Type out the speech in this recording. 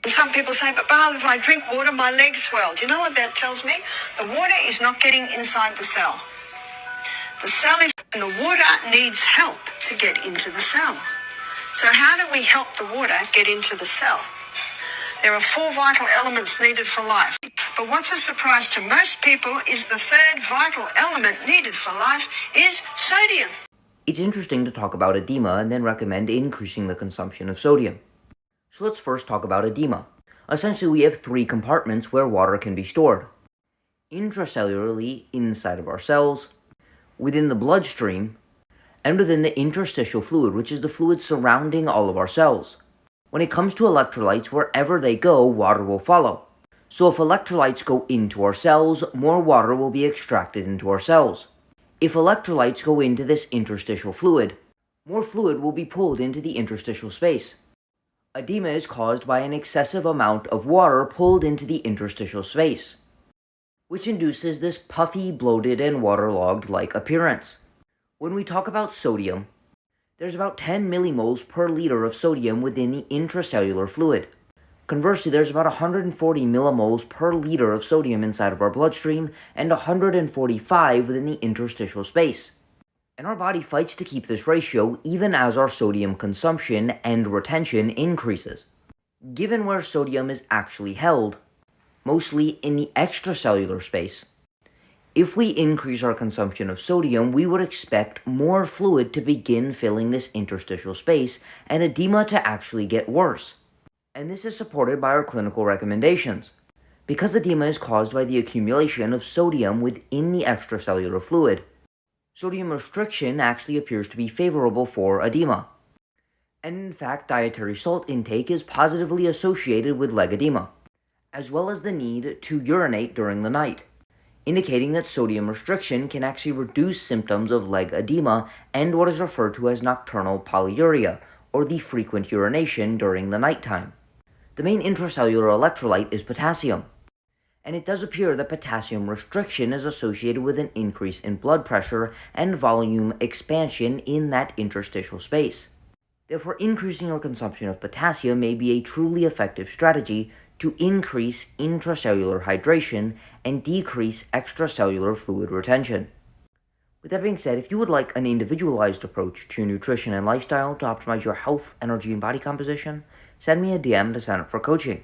And some people say, but Barb, if I drink water, my legs swell. Do you know what that tells me? The water is not getting inside the cell. The cell is, and the water needs help to get into the cell. So how do we help the water get into the cell? There are 4 vital elements needed for life. But what's a surprise to most people is the 3rd vital element needed for life is sodium. It's interesting to talk about edema and then recommend increasing the consumption of sodium. So let's first talk about edema. Essentially, we have 3 compartments where water can be stored. Intracellularly, inside of our cells, within the bloodstream, and within the interstitial fluid, which is the fluid surrounding all of our cells. When it comes to electrolytes, wherever they go, water will follow. So if electrolytes go into our cells, more water will be extracted into our cells. If electrolytes go into this interstitial fluid, more fluid will be pulled into the interstitial space. Edema is caused by an excessive amount of water pulled into the interstitial space, which induces this puffy, bloated, and waterlogged-like appearance. When we talk about sodium, there's about 10 millimoles per liter of sodium within the intracellular fluid. Conversely, there's about 140 millimoles per liter of sodium inside of our bloodstream and 145 within the interstitial space. And our body fights to keep this ratio even as our sodium consumption and retention increases. Given where sodium is actually held, mostly in the extracellular space, if we increase our consumption of sodium, we would expect more fluid to begin filling this interstitial space and edema to actually get worse. And this is supported by our clinical recommendations. Because edema is caused by the accumulation of sodium within the extracellular fluid, sodium restriction actually appears to be favorable for edema. And in fact, dietary salt intake is positively associated with leg edema, as well as the need to urinate during the night, indicating that sodium restriction can actually reduce symptoms of leg edema and what is referred to as nocturnal polyuria, or the frequent urination during the nighttime. The main intracellular electrolyte is potassium, and it does appear that potassium restriction is associated with an increase in blood pressure and volume expansion in that interstitial space. Therefore, increasing our consumption of potassium may be a truly effective strategy to increase intracellular hydration and decrease extracellular fluid retention. With that being said, if you would like an individualized approach to nutrition and lifestyle to optimize your health, energy, and body composition, send me a DM to sign up for coaching.